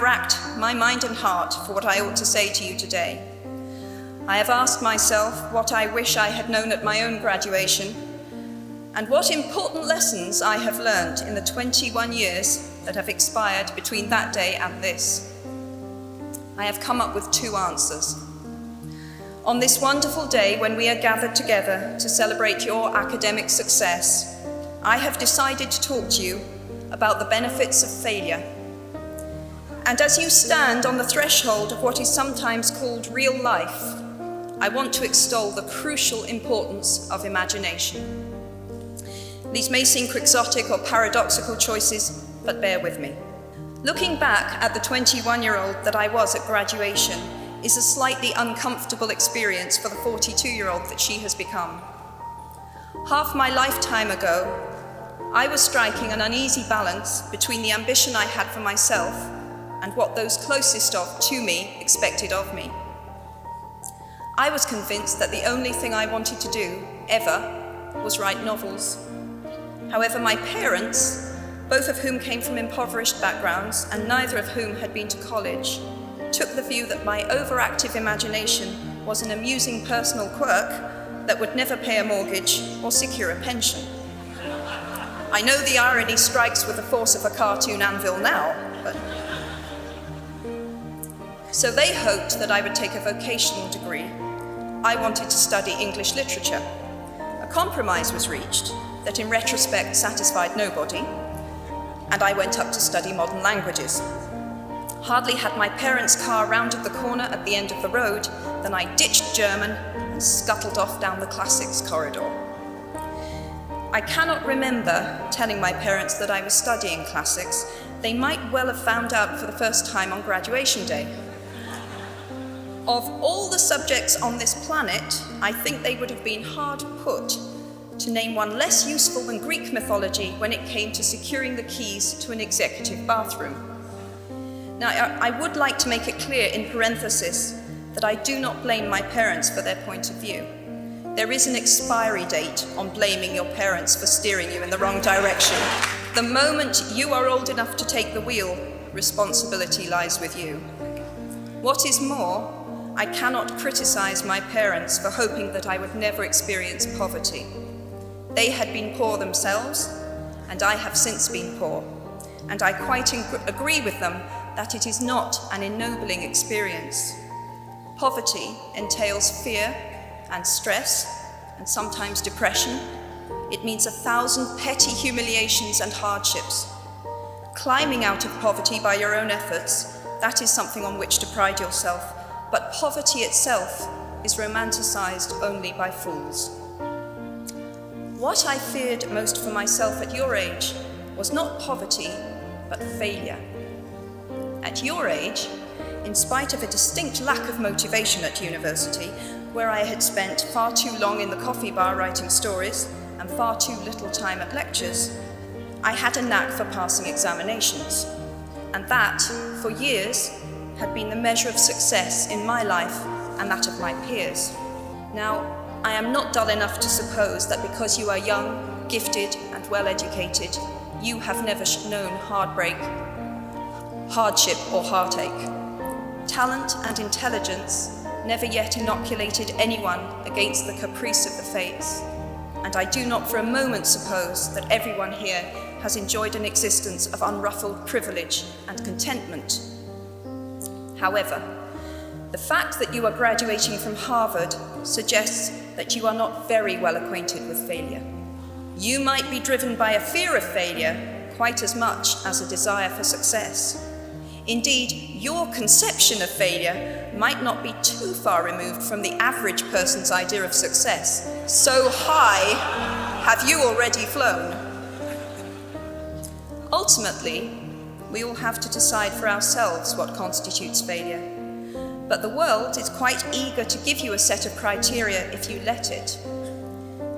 racked my mind and heart for what I ought to say to you today. I have asked myself what I wish I had known at my own graduation, and what important lessons I have learned in the 21 years that have expired between that day and this. I have come up with 2 answers. On this wonderful day when we are gathered together to celebrate your academic success, I have decided to talk to you about the benefits of failure. And as you stand on the threshold of what is sometimes called real life, I want to extol the crucial importance of imagination. These may seem quixotic or paradoxical choices, but bear with me. Looking back at the 21-year-old that I was at graduation is a slightly uncomfortable experience for the 42-year-old that she has become. Half my lifetime ago, I was striking an uneasy balance between the ambition I had for myself and what those closest to me expected of me. I was convinced that the only thing I wanted to do, ever, was write novels. However, my parents, both of whom came from impoverished backgrounds and neither of whom had been to college, took the view that my overactive imagination was an amusing personal quirk that would never pay a mortgage or secure a pension. I know the irony strikes with the force of a cartoon anvil now, but... So they hoped that I would take a vocational degree. I wanted to study English literature. A compromise was reached that in retrospect satisfied nobody, and I went up to study modern languages. Hardly had my parents' car rounded the corner at the end of the road than I ditched German and scuttled off down the classics corridor. I cannot remember telling my parents that I was studying classics. They might well have found out for the first time on graduation day. Of all the subjects on this planet, I think they would have been hard put to name one less useful than Greek mythology when it came to securing the keys to an executive bathroom. Now, I would like to make it clear in parenthesis that I do not blame my parents for their point of view. There is an expiry date on blaming your parents for steering you in the wrong direction. The moment you are old enough to take the wheel, responsibility lies with you. What is more, I cannot criticize my parents for hoping that I would never experience poverty. They had been poor themselves, and I have since been poor, and I quite agree with them that it is not an ennobling experience. Poverty entails fear and stress, and sometimes depression. It means 1,000 petty humiliations and hardships. Climbing out of poverty by your own efforts, that is something on which to pride yourself, but poverty itself is romanticized only by fools. What I feared most for myself at your age was not poverty, but failure. At your age, in spite of a distinct lack of motivation at university, where I had spent far too long in the coffee bar writing stories and far too little time at lectures, I had a knack for passing examinations, and that, for years, had been the measure of success in my life and that of my peers. Now, I am not dull enough to suppose that because you are young, gifted, and well-educated, you have never known heartbreak, hardship, or heartache. Talent and intelligence never yet inoculated anyone against the caprice of the fates, and I do not for a moment suppose that everyone here has enjoyed an existence of unruffled privilege and contentment. However, the fact that you are graduating from Harvard suggests that you are not very well acquainted with failure. You might be driven by a fear of failure quite as much as a desire for success. Indeed, your conception of failure might not be too far removed from the average person's idea of success. So high have you already flown. Ultimately, we all have to decide for ourselves what constitutes failure. But the world is quite eager to give you a set of criteria if you let it.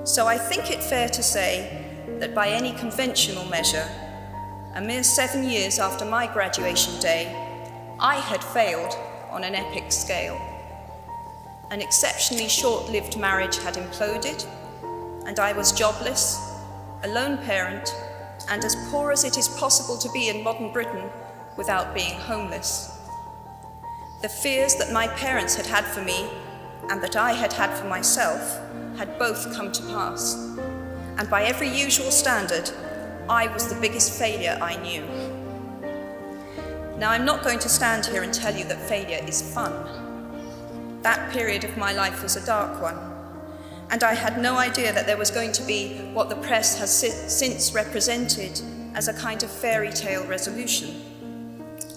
So I think it fair to say that by any conventional measure, a mere 7 years after my graduation day, I had failed on an epic scale. An exceptionally short-lived marriage had imploded, and I was jobless, a lone parent, and as poor as it is possible to be in modern Britain, without being homeless. The fears that my parents had had for me and that I had had for myself had both come to pass. And by every usual standard, I was the biggest failure I knew. Now, I'm not going to stand here and tell you that failure is fun. That period of my life was a dark one, and I had no idea that there was going to be what the press has since represented as a kind of fairy tale resolution.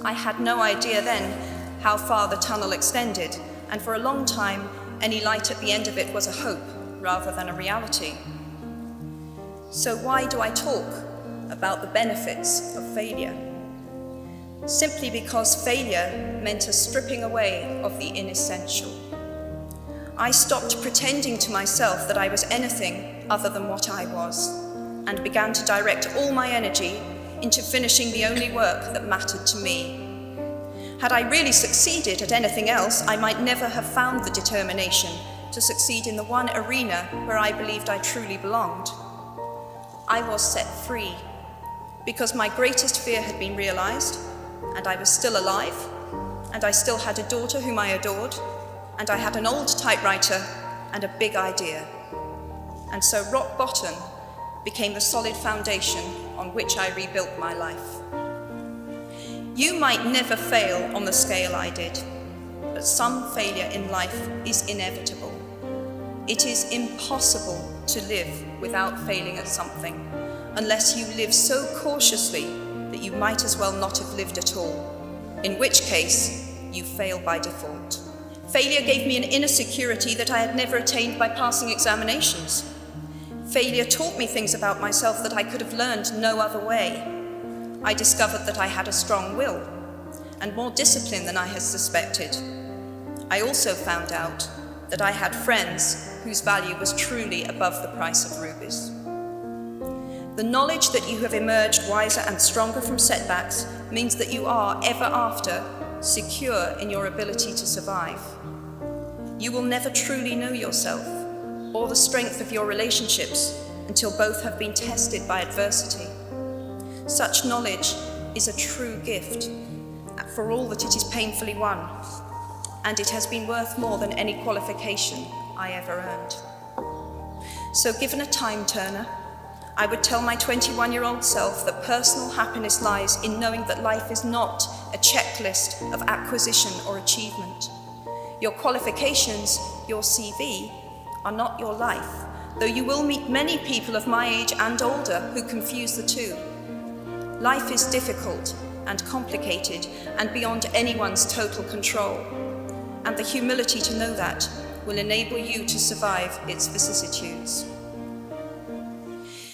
I had no idea then how far the tunnel extended, and for a long time, any light at the end of it was a hope rather than a reality. So why do I talk about the benefits of failure? Simply because failure meant a stripping away of the inessential. I stopped pretending to myself that I was anything other than what I was, and began to direct all my energy into finishing the only work that mattered to me. Had I really succeeded at anything else, I might never have found the determination to succeed in the one arena where I believed I truly belonged. I was set free because my greatest fear had been realized, and I was still alive, and I still had a daughter whom I adored, and I had an old typewriter and a big idea. And so rock bottom became the solid foundation on which I rebuilt my life. You might never fail on the scale I did, but some failure in life is inevitable. It is impossible to live without failing at something, unless you live so cautiously that you might as well not have lived at all, in which case you fail by default. Failure gave me an inner security that I had never attained by passing examinations. Failure taught me things about myself that I could have learned no other way. I discovered that I had a strong will, and more discipline than I had suspected. I also found out that I had friends whose value was truly above the price of rubies. The knowledge that you have emerged wiser and stronger from setbacks means that you are, ever after, secure in your ability to survive. You will never truly know yourself or the strength of your relationships until both have been tested by adversity. Such knowledge is a true gift, for all that it is painfully won, and it has been worth more than any qualification I ever earned. So given a time turner, I would tell my 21-year-old self that personal happiness lies in knowing that life is not a checklist of acquisition or achievement. Your qualifications, your CV, are not your life, though you will meet many people of my age and older who confuse the two. Life is difficult and complicated and beyond anyone's total control, and the humility to know that will enable you to survive its vicissitudes.